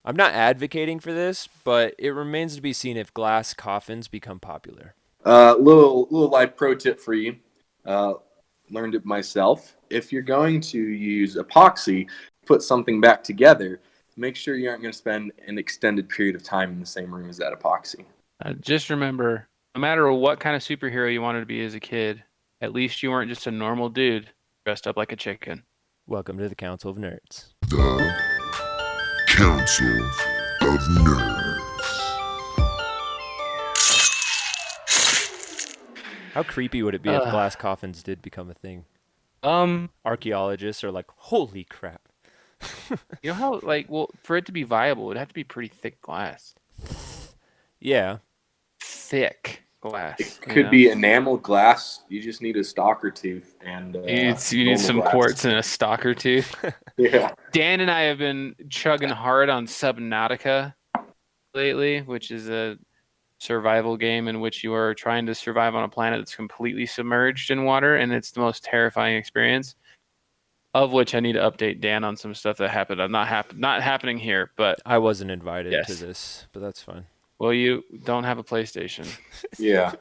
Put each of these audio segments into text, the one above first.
I'm not advocating for this, but it remains to be seen if glass coffins become popular. Little life pro tip for you. Learned it myself. If you're going to use epoxy, put something back together, make sure you aren't going to spend an extended period of time in the same room as that epoxy. Just remember, no matter what kind of superhero you wanted to be as a kid, at least you weren't just a normal dude dressed up like a chicken. Welcome to the Council of Nerds. The Council of Nerds. How creepy would it be if glass coffins did become a thing? Archaeologists are like, holy crap. You know how, for it to be viable, it would have to be pretty thick glass. Yeah. Thick glass. It could be enamel glass. You just need a stalker tooth and you need some glass. quartz and a stalker tooth. Yeah. Dan and I have been chugging hard on Subnautica lately, which is a survival game in which you are trying to survive on a planet that's completely submerged in water, and it's the most terrifying experience. Of which I need to update Dan on some stuff that happened. Not happening here, but I wasn't invited to this, but that's fine. Well, you don't have a PlayStation. Yeah.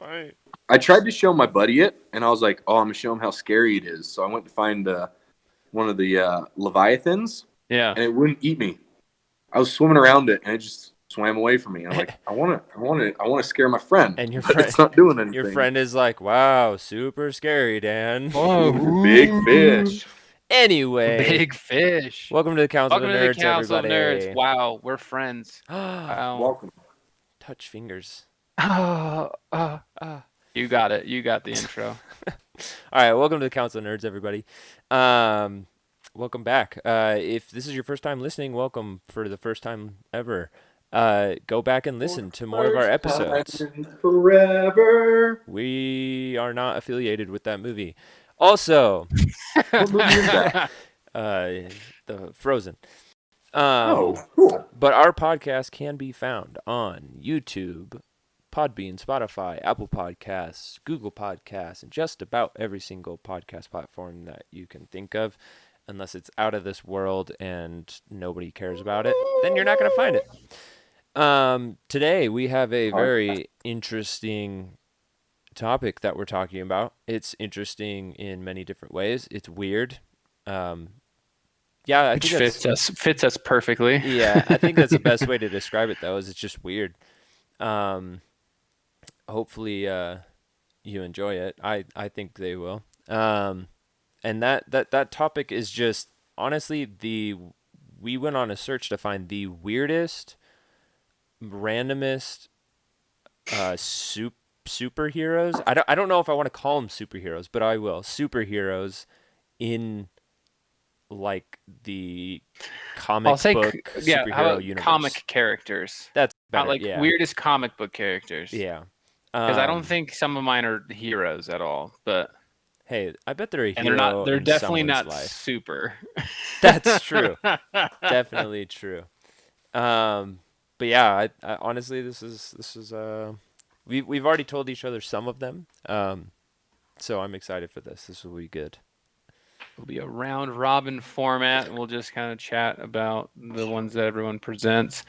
Right. I tried to show my buddy it, and I was like, "Oh, I'm gonna show him how scary it is." So I went to find one of the leviathans. Yeah. And it wouldn't eat me. I was swimming around it, and it just swam away from me. I'm like, I want to scare my friend. And your friend, it's not doing anything. Your friend is like, "Wow, super scary, Dan." Oh, big fish. Anyway, big fish. Welcome to the Council of Nerds, everybody. Nerds. Wow, we're friends. Wow. Welcome. Touch fingers. You got it. You got the intro. All right, welcome to the Council of Nerds, everybody. Welcome back. If this is your first time listening, welcome for the first time ever. Go back and listen to more of our episodes. Forever. We are not affiliated with that movie. Also, what movie is that? The Frozen. Cool. But our podcast can be found on YouTube, Podbean, Spotify, Apple Podcasts, Google Podcasts, and just about every single podcast platform that you can think of. Unless it's out of this world and nobody cares about it, then you're not going to find it. Today we have a very interesting topic that we're talking about. It's interesting in many different ways. It's weird. Yeah, which fits us perfectly. Yeah, I think that's the best way to describe it, though, is it's just weird. Hopefully you enjoy it. I think they will. And that topic is just, honestly, we went on a search to find the weirdest, randomest superheroes. I don't know if I want to call them superheroes, but I will. Superheroes in like the comic book superhero universe. Comic characters. That's better, not weirdest comic book characters. Yeah. Because I don't think some of mine are heroes at all, but hey, I bet they're a hero. And they're not. They're definitely not life. Super. That's true. Definitely true. But yeah, I honestly, this is we've already told each other some of them. So I'm excited for this. This will be good. It'll be a round robin format, and we'll just kind of chat about the ones that everyone presents.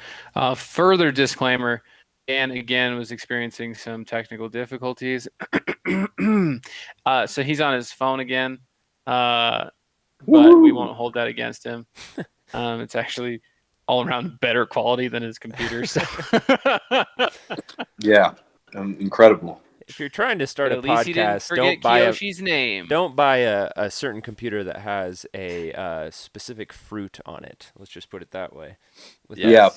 Further disclaimer. Dan, again, was experiencing some technical difficulties. So he's on his phone again. But we won't hold that against him. It's actually all around better quality than his computer. So. Yeah, incredible. If you're trying to start a podcast, don't buy a certain computer that has a specific fruit on it. Let's just put it that way.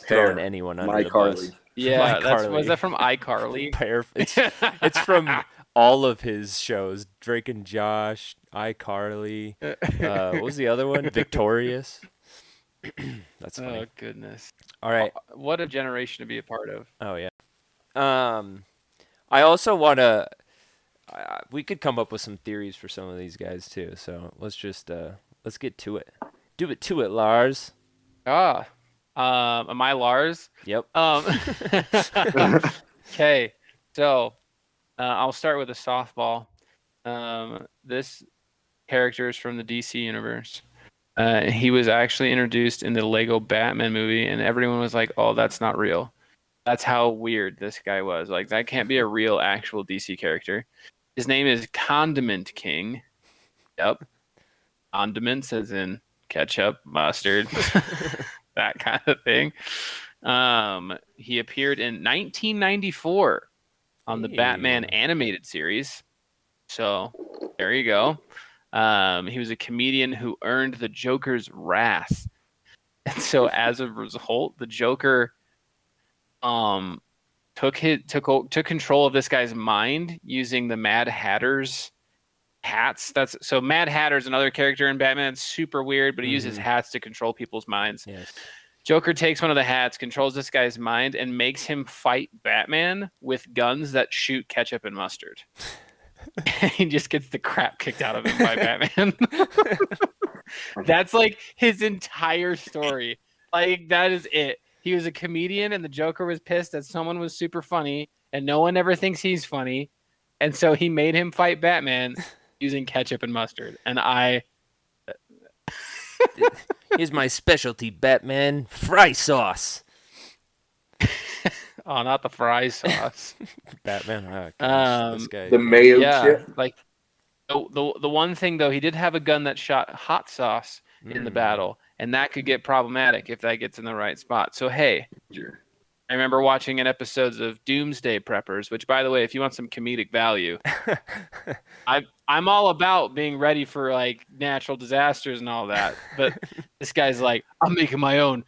Throwing anyone under the bus. Yeah, was that from iCarly? It's from all of his shows. Drake and Josh, iCarly. What was the other one? Victorious. That's funny. Oh, goodness. All right. What a generation to be a part of. Oh, yeah. I also want to... we could come up with some theories for some of these guys, too. So let's just... let's get to it. Do it to it, Lars. Am I Lars? Yep. Okay. So I'll start with a softball. This character is from the DC universe. He was actually introduced in the Lego Batman movie, and everyone was like, "Oh, that's not real." That's how weird this guy was. Like, that can't be a real, actual DC character. His name is Condiment King. Yep. Condiments as in ketchup, mustard, that kind of thing. He appeared in 1994 on the Batman Hey. animated series. So there you go. He was a comedian who earned the Joker's wrath. And so as a result, the Joker took control of this guy's mind using the Mad Hatter's hats. That's so Mad Hatter's another character in Batman. It's super weird, but he uses hats to control people's minds. Yes. Joker takes one of the hats, controls this guy's mind, and makes him fight Batman with guns that shoot ketchup and mustard. He just gets the crap kicked out of him by Batman. That's like his entire story. Like, that is it. He was a comedian, and the Joker was pissed that someone was super funny, and no one ever thinks he's funny. And so he made him fight Batman using ketchup and mustard. And Here's my specialty, Batman. Fry sauce. oh, not the fry sauce. Batman. Gosh, this guy. The mayo Yeah, chip. like the one thing though, he did have a gun that shot hot sauce in the battle, and that could get problematic if that gets in the right spot. So hey, I remember watching an episodes of Doomsday Preppers, which, by the way, if you want some comedic value, I'm all about being ready for like natural disasters and all that. But this guy's like, I'm making my own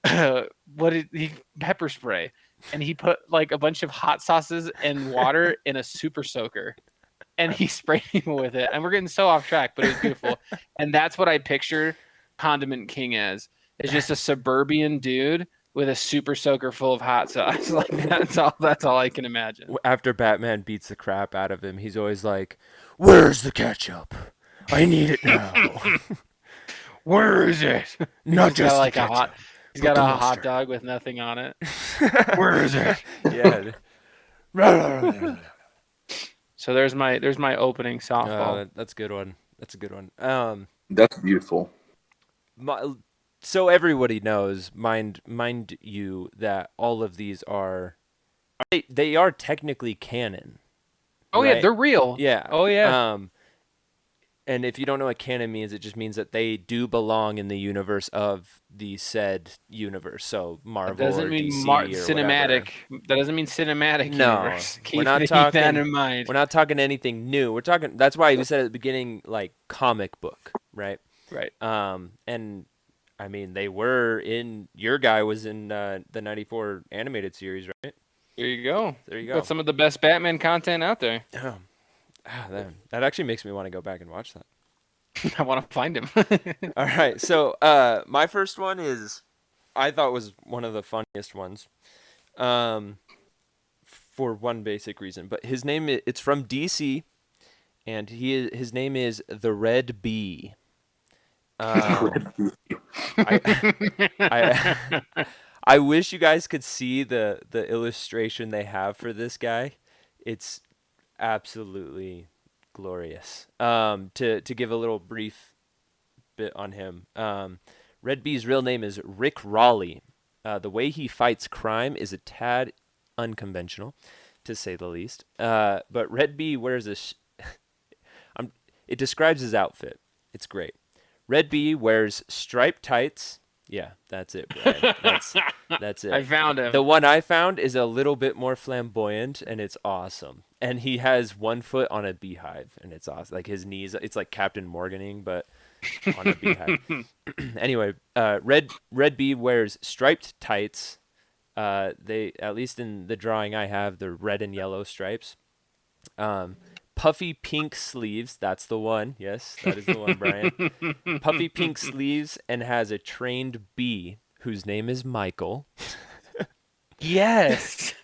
pepper spray, and he put like a bunch of hot sauces and water in a super soaker, and he sprayed people with it. And we're getting so off track, but it was beautiful. And that's what I picture Condiment King as. It's just a suburban dude with a super soaker full of hot sauce. Like, that's all I can imagine. After Batman beats the crap out of him, he's always like, "Where's the ketchup? I need it now." Where is it? Not He's just got like the a hot. ketchup, He's but got the a hot mustard. dog with nothing on it. Where is it? Yeah. So there's my opening softball. That's a good one. That's a good one. That's beautiful. So everybody knows, mind you, that all of these they are technically canon. Oh right? yeah, they're real. Yeah. Oh yeah. And if you don't know what canon means, it just means that they do belong in the universe of the said universe. So Marvel That doesn't or mean DC or cinematic. whatever. That doesn't mean cinematic No, universe. we're not Keep talking. that in mind. We're not talking anything new. We're talking. That's why we said at the beginning, like comic book, right? Right. And I mean, they were in. Your guy was in the '94 animated series, right? There you go. There you go. Got some of the best Batman content out there. That actually makes me want to go back and watch that. I want to find him. All right, so my first one I thought was one of the funniest ones, for one basic reason. But it's from DC, and his name is the Red Bee. I wish you guys could see the illustration they have for this guy. It's absolutely glorious. To give a little brief bit on him. Red Bee's real name is Rick Raleigh. The way he fights crime is a tad unconventional, to say the least. But Red Bee wears it describes his outfit. It's great. Red Bee wears striped tights. Yeah, that's it, Brian. That's it. I found him. The one I found is a little bit more flamboyant, and it's awesome. And he has one foot on a beehive, and it's awesome. Like his knees, it's like Captain Morganing, but on a beehive. Anyway, Red Bee wears striped tights. They, at least in the drawing I have, they're red and yellow stripes. Puffy pink sleeves. That's the one. Yes, that is the one, Brian. Puffy pink sleeves, and has a trained bee whose name is Michael. Yes.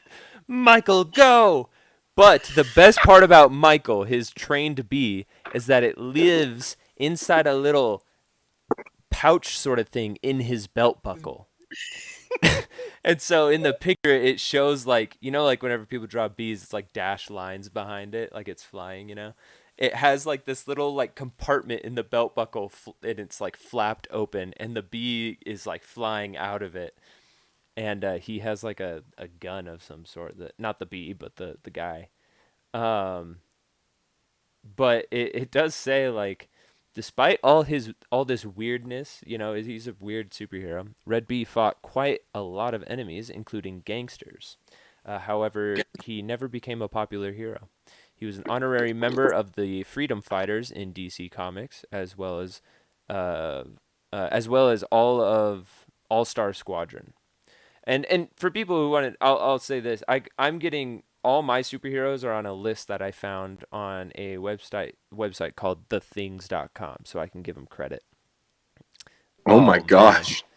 Michael, go! But the best part about Michael, his trained bee, is that it lives inside a little pouch sort of thing in his belt buckle. And so in the picture, it shows like, like whenever people draw bees, it's like dashed lines behind it, like it's flying, it has like this little like compartment in the belt buckle, and it's like flapped open, and the bee is like flying out of it, and he has like a gun of some sort. That not the bee, but the guy. Um, but it does say like, despite all this weirdness, he's a weird superhero. Red Bee fought quite a lot of enemies, including gangsters. However, he never became a popular hero. He was an honorary member of the Freedom Fighters in DC Comics, as well as all of All-Star Squadron. And for people who want to, I'll say this: I'm getting all my superheroes are on a list that I found on a website called thethings.com, so I can give him credit. Oh my gosh. Man.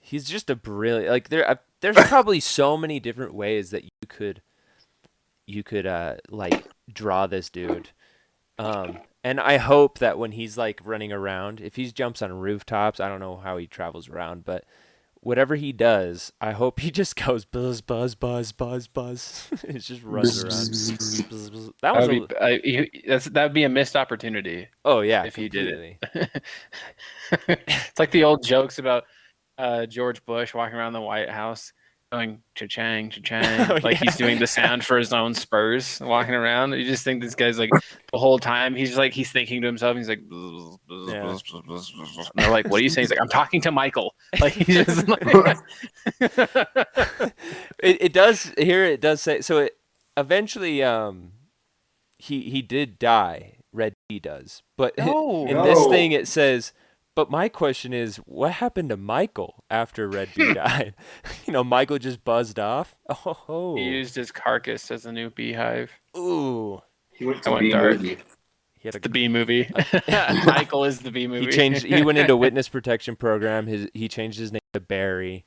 He's just a brilliant, like there's probably so many different ways that you could like draw this dude. And I hope that when he's like running around, if he jumps on rooftops, I don't know how he travels around, but whatever he does, I hope he just goes buzz, buzz, buzz, buzz, buzz. It just runs around. Buzz, buzz. That would be a missed opportunity. Oh yeah, if completely. He did it. It's like the old jokes about George Bush walking around the White House going cha-chang, cha-chang, like he's doing the sound for his own spurs walking around. You just think this guy's like the whole time he's thinking to himself. He's like, and they're like, "What are you saying?" He's like, "I'm talking to Michael." Like he's just like. It does here. It does say so. It eventually he did die. Red Bee does, but in this thing it says. But my question is, what happened to Michael after Red Bee died? Michael just buzzed off. Oh, he used his carcass as a new beehive. Ooh, he went to Bee movie. The Bee movie. Michael is the Bee movie. He went into witness protection program. He changed his name to Barry,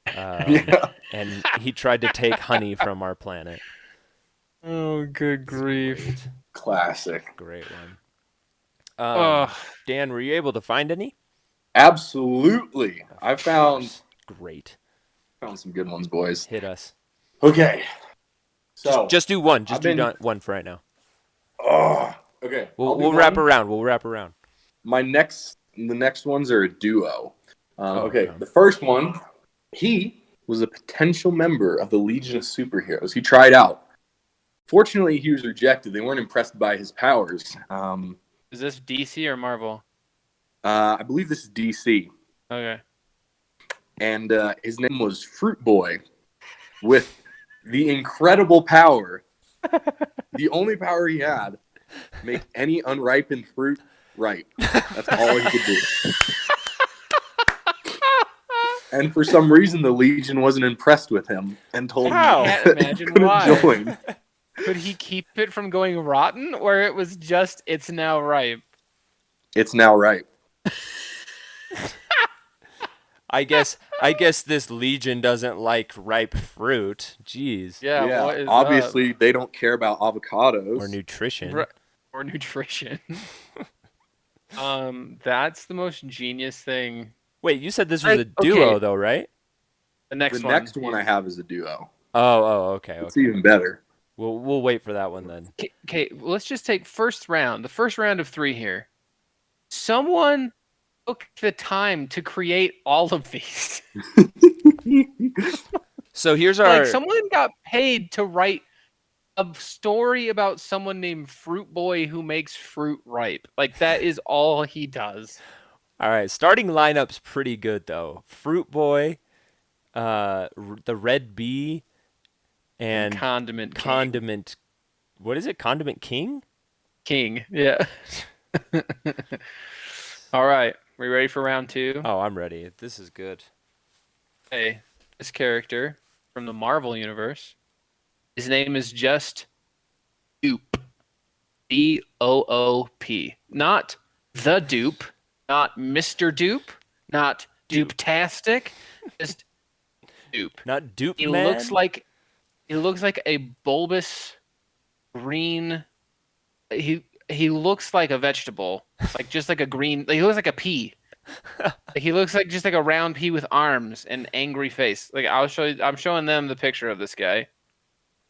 and he tried to take honey from our planet. Oh, good grief! Classic. Great one. Dan, were you able to find any? Absolutely. I found some good ones, boys. Hit us. Okay. So just do one. Just do one for right now. Oh, okay. We'll wrap around. We'll wrap around. The next ones are a duo. Okay. The first one, he was a potential member of the Legion of Superheroes. He tried out. Fortunately, he was rejected. They weren't impressed by his powers. Is this DC or Marvel? I believe this is DC. Okay. And his name was Fruit Boy, with the incredible power, the only power he had, make any unripened fruit ripe. That's all he could do. And for some reason, the Legion wasn't impressed with him and told him I can't imagine why. Join. Could he keep it from going rotten, or it was just it's now ripe? It's now ripe. I guess this Legion doesn't like ripe fruit. Jeez. Yeah. What is obviously they don't care about avocados or nutrition. Or nutrition. That's the most genius thing. Wait, you said this was a duo though, right? The next one I have is a duo. Oh, okay. It's even better. We'll wait for that one then. Okay, let's just take the first round of 3 here. Someone took the time to create all of these. So here's our... someone got paid to write a story about someone named Fruit Boy who makes fruit ripe. That is all he does. All right, starting lineup's pretty good though. Fruit Boy, the Red Bee, and Condiment King. What is it? Condiment King? King, yeah. All right, we ready for round 2? Oh, I'm ready. This is good. Hey, this character from the Marvel universe, his name is just Doop. D-O-O-P. Not the Dupe, not Mr. Dupe, not Dupe-tastic, just Doop. Not Dupe He Man? looks like a bulbous green. He looks like a vegetable, just like a green. He looks like a pea. He looks like just like a round pea with arms and angry face. I'm showing them the picture of this guy.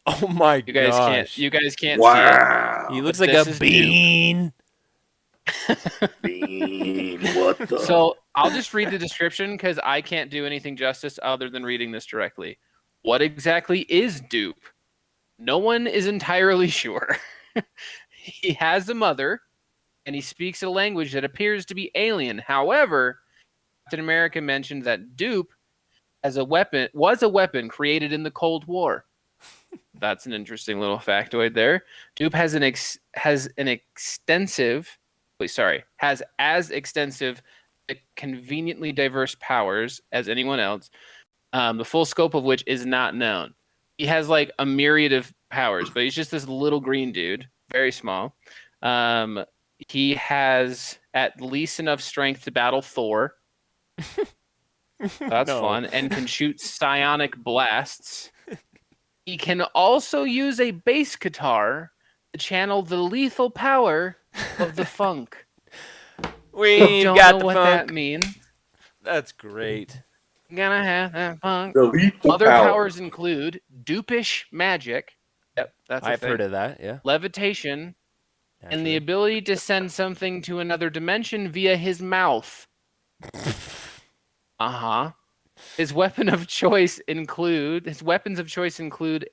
Oh my You guys gosh. You guys can't Wow. He looks but like this a is bean. Bean, what the? So I'll just read the description because I can't do anything justice other than reading this directly. What exactly is dupe? No one is entirely sure. He has a mother, and he speaks a language that appears to be alien. However, Captain America mentioned that dupe was a weapon created in the Cold War. That's an interesting little factoid there. Dupe has as extensive, conveniently diverse powers as anyone else. The full scope of which is not known. He has like a myriad of powers, but he's just this little green dude, very small. He has at least enough strength to battle Thor. That's No. fun, and can shoot psionic blasts. He can also use a bass guitar to channel the lethal power of the funk. We've Don't got know the what funk. that means. That's great. Gonna have that funk. The lethal Other power. powers include dupish magic. Yep, that's a I've thing. heard of that, yeah. Levitation, and the Naturally. ability to send something to another dimension via his mouth. His weapons of choice include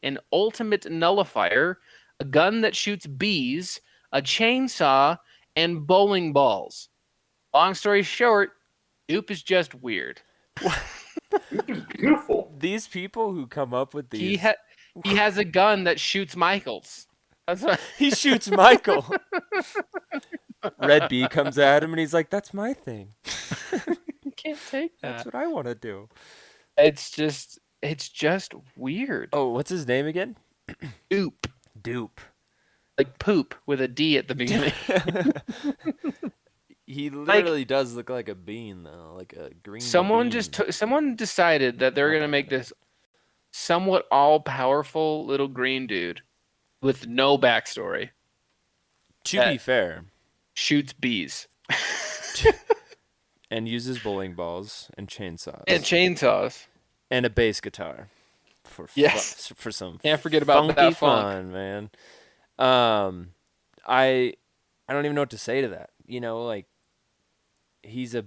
an ultimate nullifier, a gun that shoots bees, a chainsaw, and bowling balls. Long story short, dupe is just weird. Dupe is beautiful. These people who come up with these... He has a gun that shoots Michaels. That's what He shoots Michael. Red Bee comes at him and he's like, that's my thing. you can't take that. That's what I want to do. It's just weird. Oh, what's his name again? Dupe. Dupe. Like poop with a D at the beginning. He literally does look like a bean, though, like a green Someone bean. someone decided that they're gonna make this somewhat all-powerful little green dude with no backstory. To be fair. Shoots bees. And uses bowling balls and chainsaws. And chainsaws. And a bass guitar. Yes. For some Can't forget about funky that funk. fun, man. I don't even know what to say to that. You know, like, he's a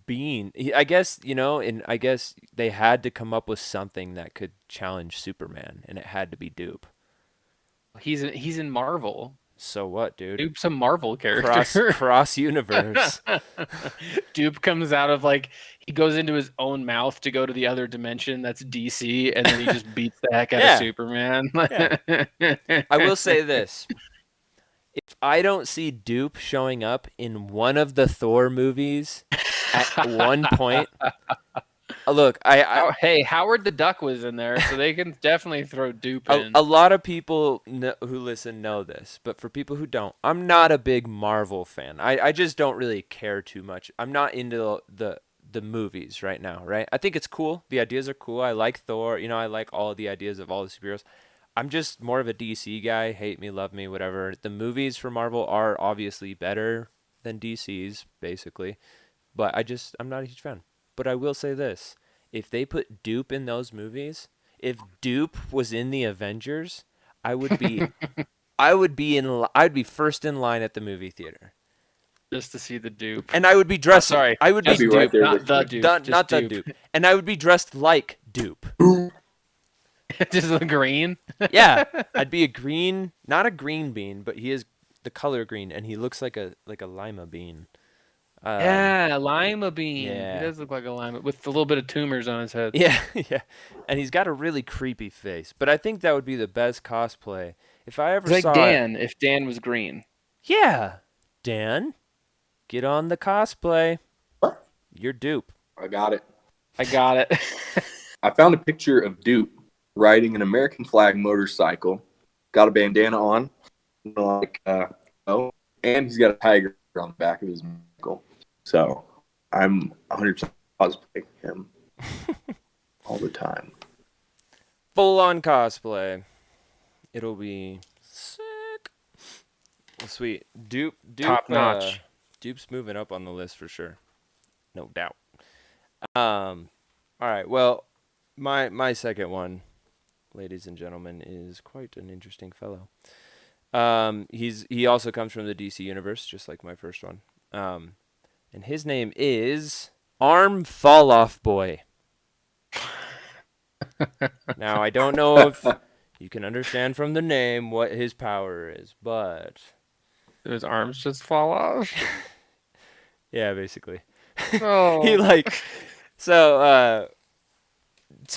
bean. I guess, you know, and I guess they had to come up with something that could challenge Superman, and it had to be Dupe. He's in Marvel. So what, dude? Dupe's a Marvel character. Cross universe. Dupe comes out of he goes into his own mouth to go to the other dimension. That's DC, and then he just beats the heck out of Superman. I will say this. If I don't see Dupe showing up in one of the Thor movies at one point, look, hey, Howard the Duck was in there, so they can definitely throw Dupe in. A lot of people who listen know this, but for people who don't, I'm not a big Marvel fan. I just don't really care too much. I'm not into the movies right now, right? I think it's cool. The ideas are cool. I like Thor. You know, I like all the ideas of all the superheroes. I'm just more of a DC guy. Hate me, love me, whatever. The movies for Marvel are obviously better than DC's, basically. But I'm not a huge fan. But I will say this. If they put Dupe in those movies, if Dupe was in the Avengers, I would be I'd be first in line at the movie theater. Just to see the Dupe. And I would be dressed I would be be right there not with the you. Dupe. not the Dupe. And I would be dressed like Dupe. Just the green. Yeah, I'd be not a green bean, but he is the color green, and he looks like a lima bean. Yeah, lima bean. yeah. He does look like a lima with a little bit of tumors on his head. Yeah, yeah, and he's got a really creepy face. But I think that would be the best cosplay if I ever It's saw like Dan, if Dan was green. Yeah, Dan, get on the cosplay. What? You're Dupe. I got it. I got it. I found a picture of Dupe riding an American flag motorcycle. Got a bandana on, and he's got a tiger on the back of his vehicle. So I'm 100% cosplaying him all the time. Full on cosplay. It'll be sick. Sweet. Dupe Top notch. Dupe's moving up on the list for sure. No doubt. All right. Well, my second one ladies and gentlemen, is quite an interesting fellow. He also comes from the DC universe, just like my first one. And his name is FallOff Boy. Now, I don't know if you can understand from the name what his power is, but His arms just fall off. yeah, basically. Oh. He like so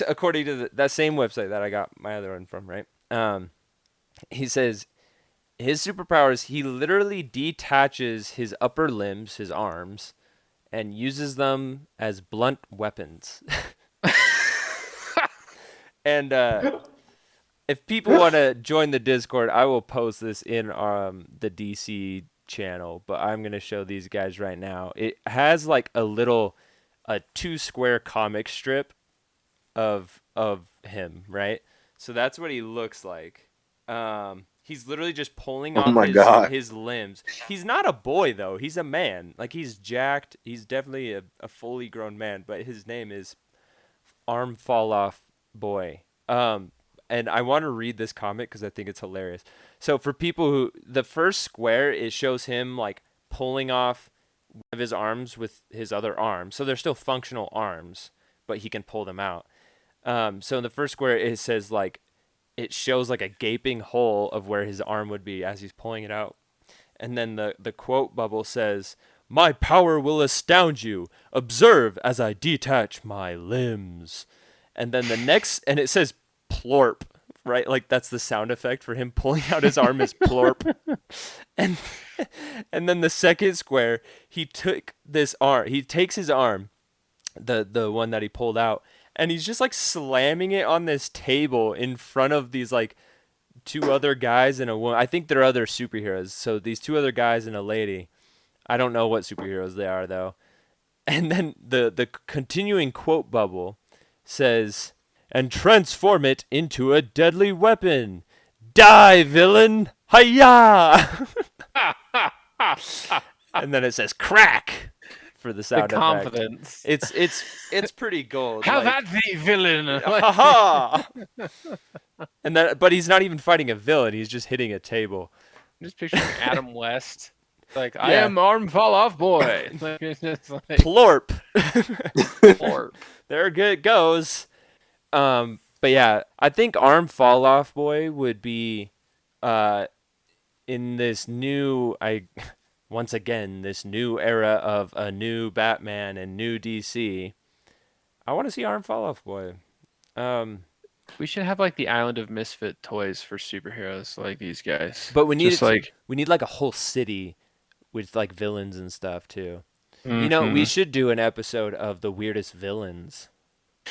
according to that same website that I got my other one from, right? He says his superpowers, he literally detaches his upper limbs, his arms, and uses them as blunt weapons. And if people want to join the Discord, I will post this in the DC channel, but I'm going to show these guys right now. It has like a 2-square comic strip of him, right? So that's what he looks like. He's literally just pulling Oh off my God. his limbs. He's not a boy though. He's a man. Like he's jacked. He's definitely a fully grown man, but his name is FallOff Boy. And I want to read this comic because I think it's hilarious. So for people who, the first square, it shows him like pulling off one of his arms with his other arm. So they're still functional arms, but he can pull them out. So in the first square, it says like, it shows like a gaping hole of where his arm would be as he's pulling it out. And then the quote bubble says, "My power will astound you. Observe as I detach my limbs." And then the next, and it says plorp, right? Like that's the sound effect for him pulling out his arm is plorp. And then the second square, he takes his arm, the one that he pulled out, and he's just like slamming it on this table in front of these like 2 other guys and a woman. I think they're other superheroes. So these 2 other guys and a lady. I don't know what superheroes they are though. And then the continuing quote bubble says, "And transform it into a deadly weapon. Die, villain! Hiya!" And then it says crack for the sound The effect. confidence. It's pretty gold. Have like, at thee, villain! ha! And but he's not even fighting a villain. He's just hitting a table. I'm just picturing Adam West. Like, I Yeah. am FallOff Boy. Like, it's just like, Plorp. Plorp. There it goes. But yeah, I think FallOff Boy would be in this new this new era of a new Batman and new DC. I want to see FallOff Boy. We should have like the Island of Misfit toys for superheroes like these guys. But we need Just like we need like a whole city with like villains and stuff too. You know, we should do an episode of the weirdest villains.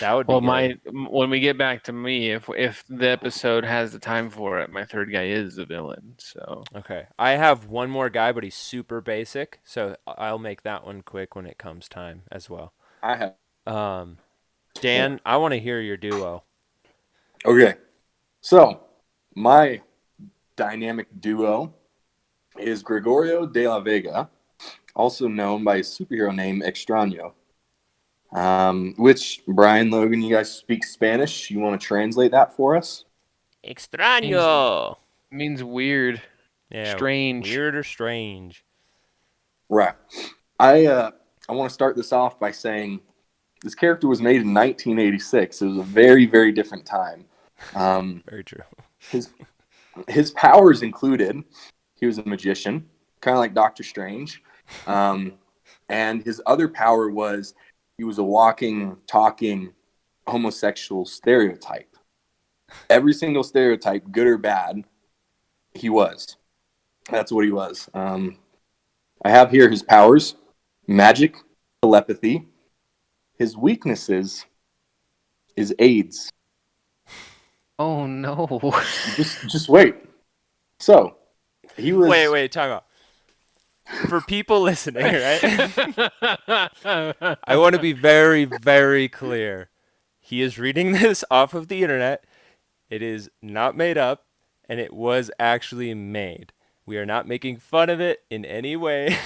That would be good. when we get back to me, if the episode has the time for it, my third guy is a villain. So Okay. I have one more guy, but he's super basic, so I'll make that one quick when it comes time as well. I have. Dan, I want to hear your duo. Okay. So, my dynamic duo is Gregorio de la Vega, also known by his superhero name Extrano. Which, Brian, Logan, you guys speak Spanish? You want to translate that for us? Extraño. means weird, Yeah, strange. weird or strange. Right. I want to start this off by saying this character was made in 1986. It was a very, very different time. Very true. His powers included he was a magician, kind of like Doctor Strange. And his other power was he was a walking, talking homosexual stereotype. Every single stereotype, good or bad, he was. That's what he was. I have here his powers: magic, telepathy. His weaknesses is AIDS. Oh no! Just wait. So he was. Wait, time out. For people listening, right? I want to be very, very clear. He is reading this off of the internet. It is not made up, and it was actually made. We are not making fun of it in any way.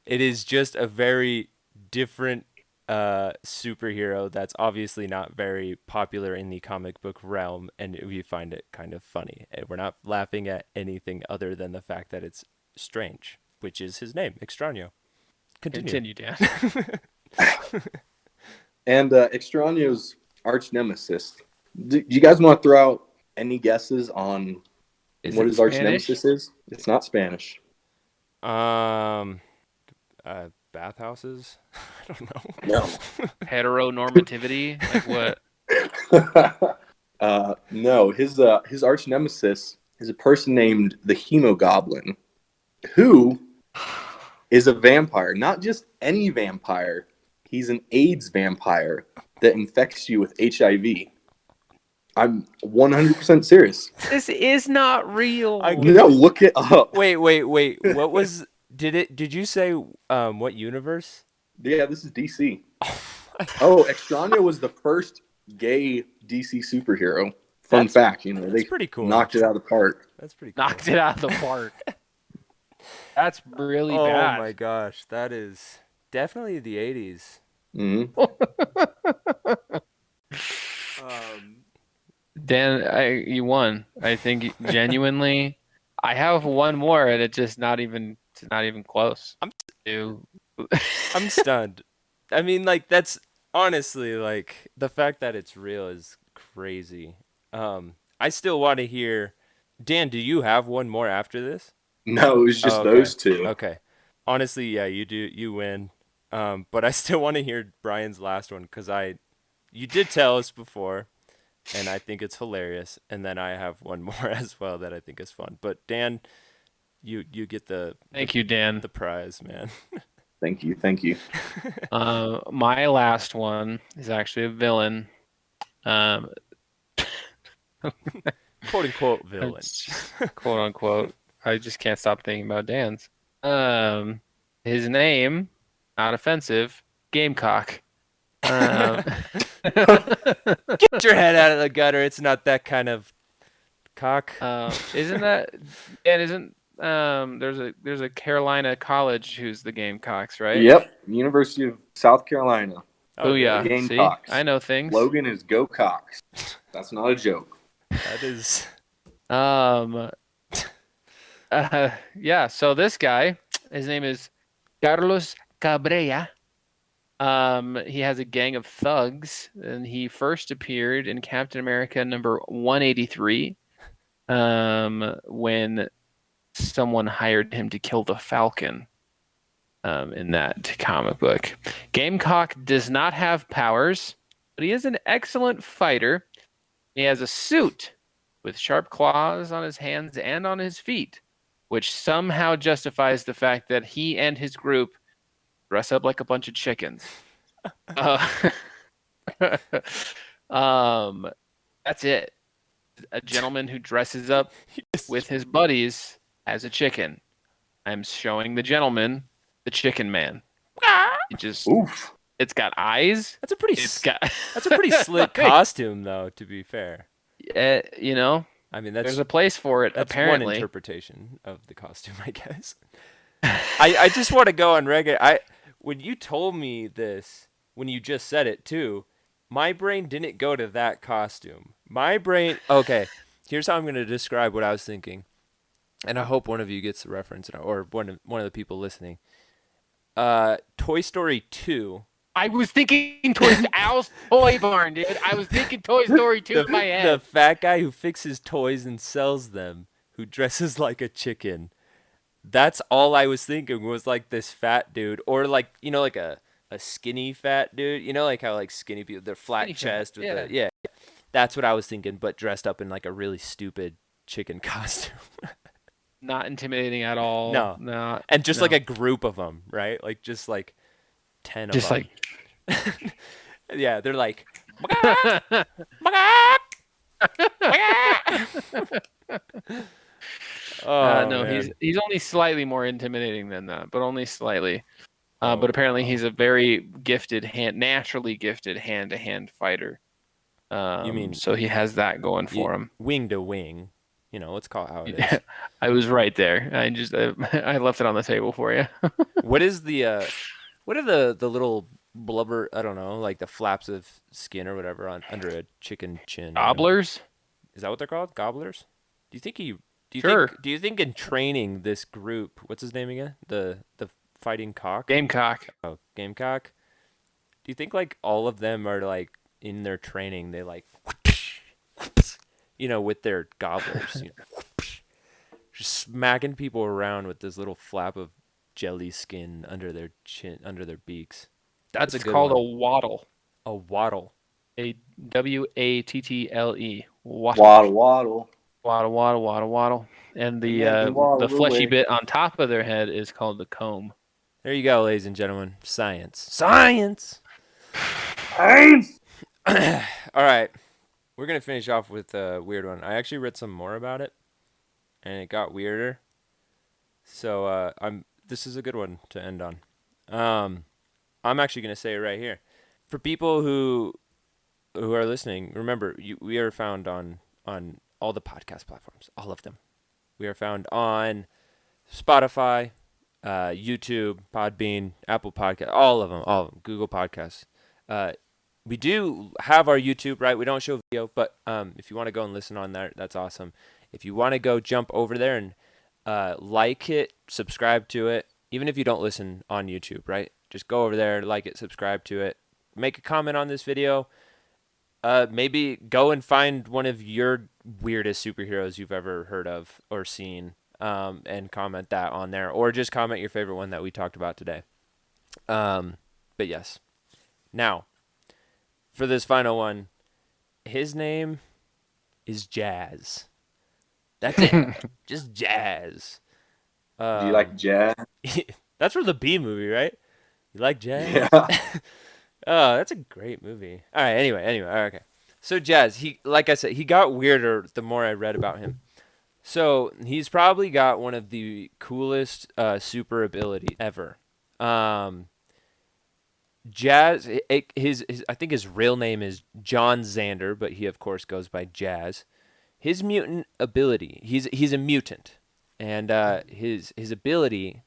It is just a very different superhero that's obviously not very popular in the comic book realm, and we find it kind of funny. And we're not laughing at anything other than the fact that it's strange, which is his name, Extrano. Continue. Dan. And Extraño's arch nemesis. Do you guys want to throw out any guesses on what his arch nemesis is? It's not Spanish. Bathhouses? I don't know. No. Heteronormativity? Like what? No. His arch nemesis is a person named the Hemogoblin, who is a vampire. Not just any vampire. He's an AIDS vampire that infects you with HIV. I'm 100% serious. This is not real. No, look it up. Wait. What was... Did you say what universe? Yeah, this is DC. Oh, Extrano was the first gay DC superhero. Fun fact, you know, that's they pretty cool. knocked it out of the park. That's pretty cool. Knocked it out of the park. That's really bad. Oh my gosh, that is definitely the 80s. Mm-hmm. Dan, you won. I think genuinely. I have one more, and it's not even close. I'm stunned. I mean, like, that's honestly, like, the fact that it's real is crazy. I still want to hear. Dan, do you have one more after this? No, it was just those two. Okay. Honestly, yeah, you do. You win. But I still want to hear Brian's last one because you did tell us before, and I think it's hilarious. And then I have one more as well that I think is fun. But Dan, you get Thank you, Dan. the prize, man. Thank you. My last one is actually a villain. Quote unquote villain. Quote unquote. I just can't stop thinking about Dan's. His name, not offensive, Gamecock. Get your head out of the gutter. It's not that kind of cock. Isn't that? And isn't there's a Carolina college who's the Gamecocks, right? Yep, University of South Carolina. Oh yeah, Gamecocks. See, I know things. Logan is Go Cox. That's not a joke. That is. Yeah. So this guy, his name is Carlos Cabrera. He has a gang of thugs, and he first appeared in Captain America number 183. When someone hired him to kill the Falcon. In that comic book, Gamecock does not have powers, but he is an excellent fighter. He has a suit with sharp claws on his hands and on his feet, which somehow justifies the fact that he and his group dress up like a bunch of chickens. That's it. A gentleman who dresses up with his buddies as a chicken. I'm showing the gentleman the chicken man. Oof. It's got eyes. That's a pretty slick costume, though. To be fair, you know, I mean, there's a place for it. That's apparently, one interpretation of the costume, I guess. I just want to go on record. When you told me this, when you just said it too, my brain didn't go to that costume. My brain. Okay, here's how I'm going to describe what I was thinking, and I hope one of you gets the reference, or one of the people listening. Toy Story 2. I was thinking Al's Toy Barn, dude. I was thinking Toy Story 2 in my head. The fat guy who fixes toys and sells them, who dresses like a chicken. That's all I was thinking was like this fat dude, or like, you know, like a skinny fat dude. You know, like how like skinny people, they're flat Skinny chest fat, with yeah. That's what I was thinking, but dressed up in like a really stupid chicken costume. Not intimidating at all. No. And just like a group of them, right? Like just like 10 of them. Just like yeah, they're like no, man. he's only slightly more intimidating than that, but only slightly. But apparently he's a very naturally gifted hand-to-hand fighter. You mean so he has that going for him. Wing to wing. You know, let's call it how it is. I was right there. I left it on the table for you. What are the little blubber. I don't know, like the flaps of skin or whatever on under a chicken chin. Gobblers? Is that what they're called? Gobblers? Do you think he? Sure. Do you think in training this group, what's his name again? The fighting cock. Gamecock. Oh, Gamecock. Do you think like all of them are like in their training? They like, with their gobblers, just smacking people around with this little flap of jelly skin under their chin, under their beaks. That's It's a good called one. a waddle. A waddle. A WATTLE. Waddle, waddle. Waddle, waddle, waddle, waddle. And And then they waddle the fleshy away. bit on top of their head is called the comb. There you go, ladies and gentlemen. Science. Science. All right. We're going to finish off with a weird one. I actually read some more about it, and it got weirder. So this is a good one to end on. I'm actually going to say it right here. For people who are listening, remember, we are found on all the podcast platforms, all of them. We are found on Spotify, YouTube, Podbean, Apple Podcast, all of them, Google Podcasts. We do have our YouTube, right? We don't show video, but if you want to go and listen on there, that's awesome. If you want to go jump over there and like it, subscribe to it, even if you don't listen on YouTube, right? Just go over there, like it, subscribe to it, make a comment on this video. Maybe go and find one of your weirdest superheroes you've ever heard of or seen, and comment that on there, or just comment your favorite one that we talked about today. But yes. Now, for this final one, his name is Jazz. That's it. Just Jazz. Do you like jazz? That's from the B movie, right? You like Jazz? Yeah. Oh, that's a great movie. All right, anyway. All right, okay. So Jazz, like I said, he got weirder the more I read about him. So he's probably got one of the coolest super abilities ever. Jazz, his I think his real name is John Xander, but he of course goes by Jazz. His mutant ability, he's a mutant, and his ability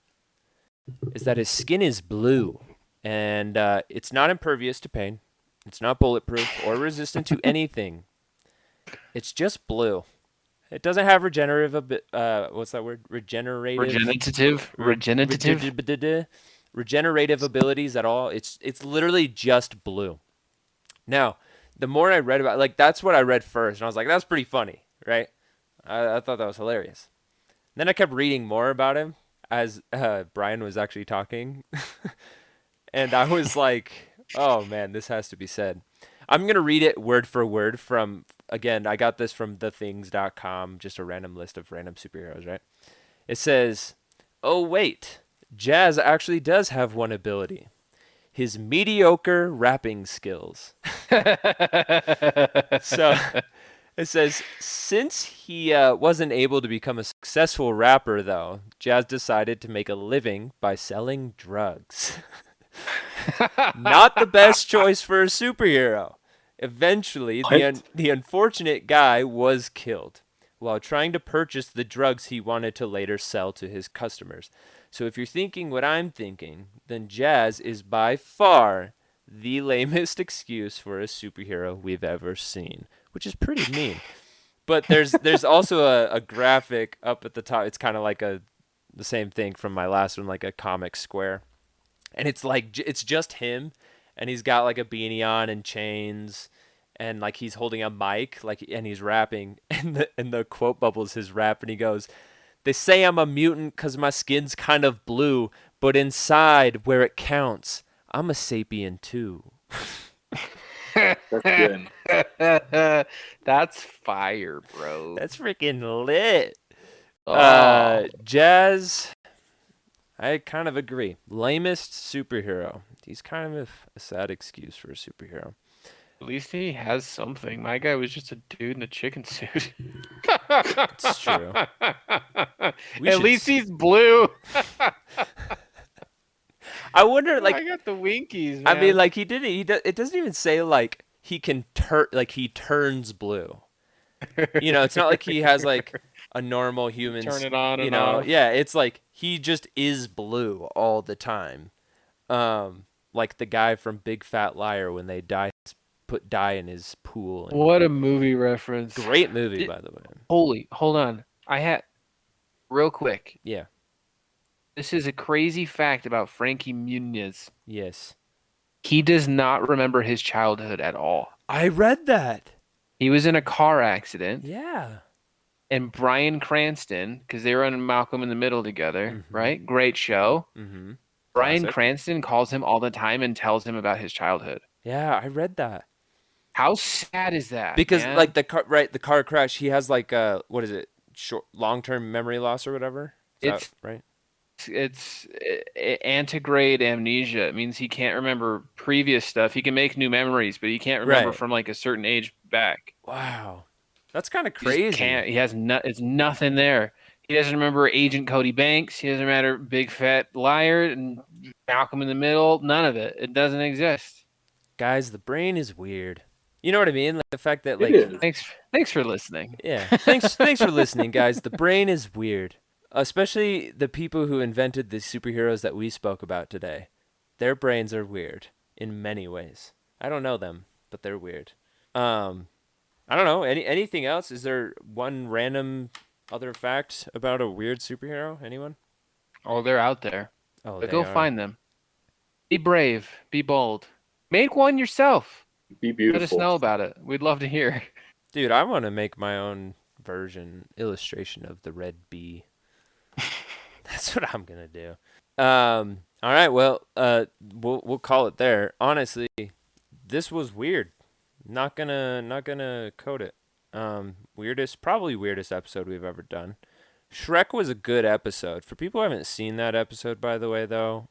is that his skin is blue, and it's not impervious to pain, it's not bulletproof or resistant to anything. It's just blue. It doesn't have regenerative. What's that word? Regenerative abilities at all. It's literally just blue. Now, the more I read about, like, that's what I read first, and I was like, that's pretty funny, right? I thought that was hilarious. Then I kept reading more about him as Brian was actually talking, and I was like, oh man, this has to be said. I'm gonna read it word for word from, again, I got this from thethings.com, just a random list of random superheroes, right? It says, oh wait, Jazz actually does have one ability. His mediocre rapping skills. So it says, since he wasn't able to become a successful rapper, though, Jazz decided to make a living by selling drugs. Not the best choice for a superhero. Eventually, the unfortunate guy was killed while trying to purchase the drugs he wanted to later sell to his customers. So if you're thinking what I'm thinking, then Jazz is by far the lamest excuse for a superhero we've ever seen, which is pretty mean. But there's also a graphic up at the top. It's kind of like the same thing from my last one, like a comic square. And it's like, it's just him, and he's got like a beanie on and chains, and like he's holding a mic, like, and he's rapping, and the quote bubbles his rap, and he goes, "They say I'm a mutant 'cause my skin's kind of blue, but inside where it counts, I'm a sapien too." That's good. That's fire, bro. That's freaking lit. Oh. Jazz, I kind of agree. Lamest superhero. He's kind of a sad excuse for a superhero. At least he has something. My guy was just a dude in a chicken suit. It's true. At least he's blue. I wonder, like, I got the winkies, man. I mean, like, he did it. It doesn't even say like he can he turns blue. You know, it's not like he has like a normal human. Turn it on you and know, off. yeah, it's like he just is blue all the time. like the guy from Big Fat Liar when they put dye in his pool. And What a movie reference. great movie, by the way. Hold on. Real quick. Yeah. This is a crazy fact about Frankie Muniz. Yes. He does not remember his childhood at all. I read that. He was in a car accident. Yeah. And Bryan Cranston, because they were on Malcolm in the Middle together, right? Great show. Mm-hmm. Bryan Classic. Cranston calls him all the time and tells him about his childhood. Yeah, I read that. How sad is that? Because man? like the car crash, he has like what is it? Long-term memory loss or whatever. Is that right? It's antegrade amnesia. It means he can't remember previous stuff. He can make new memories, but he can't remember from like a certain age back. Wow, that's kind of crazy. It's nothing there. He doesn't remember Agent Cody Banks. He doesn't remember Big Fat Liar and Malcolm in the Middle. None of it. It doesn't exist. Guys, the brain is weird. You know what I mean? Like the fact that Thanks for listening. Yeah. Thanks for listening, guys. The brain is weird. Especially the people who invented the superheroes that we spoke about today. Their brains are weird in many ways. I don't know them, but they're weird. I don't know. Anything else? Is there one random other fact about a weird superhero? Anyone? Oh, they're out there. Oh, but go find them. Be brave. Be bold. Make one yourself. Be beautiful. Let us know about it. We'd love to hear. Dude, I want to make my own illustration of the red bee. That's what I'm gonna do. All right, well, we'll call it there. Honestly, this was weird. Not gonna code it. Probably weirdest episode we've ever done. Shrek was a good episode. For people who haven't seen that episode, by the way, though,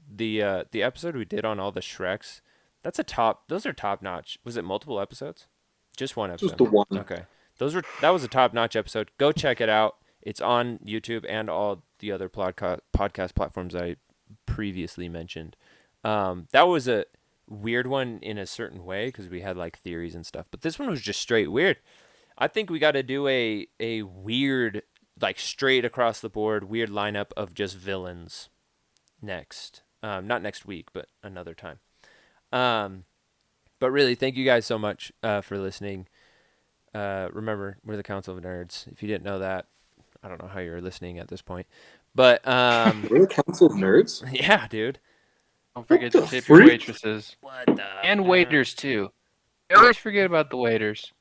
the episode we did on all the Shreks, those are top notch. Was it multiple episodes? Just one episode. Just the one. Okay. That was a top notch episode. Go check it out. It's on YouTube and all the other podcast platforms I previously mentioned. That was a weird one in a certain way because we had like theories and stuff. But this one was just straight weird. I think we got to do a weird, like straight across the board, weird lineup of just villains next. Not next week, but another time. But really, thank you guys so much for listening. Remember, we're the Council of Nerds. If you didn't know that, I don't know how you're listening at this point. But we're the Council of Nerds? Yeah, dude. Don't forget to tip your waitresses. And waiters, too. I always forget about the waiters.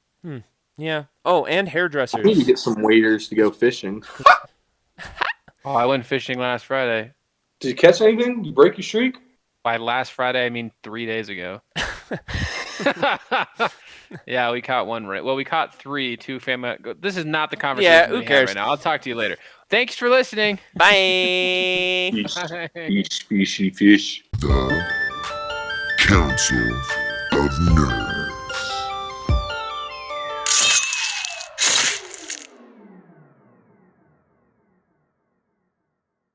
Yeah. Oh, and hairdressers. I need to get some waiters to go fishing. I went fishing last Friday. Did you catch anything? Did you break your streak? By last Friday, I mean 3 days ago. Yeah, we caught one right. Well, we caught 3, 2 family. This is not the conversation. Yeah, who cares? Right now. I'll talk to you later. Thanks for listening. Bye. Fish. The Council of Nerds.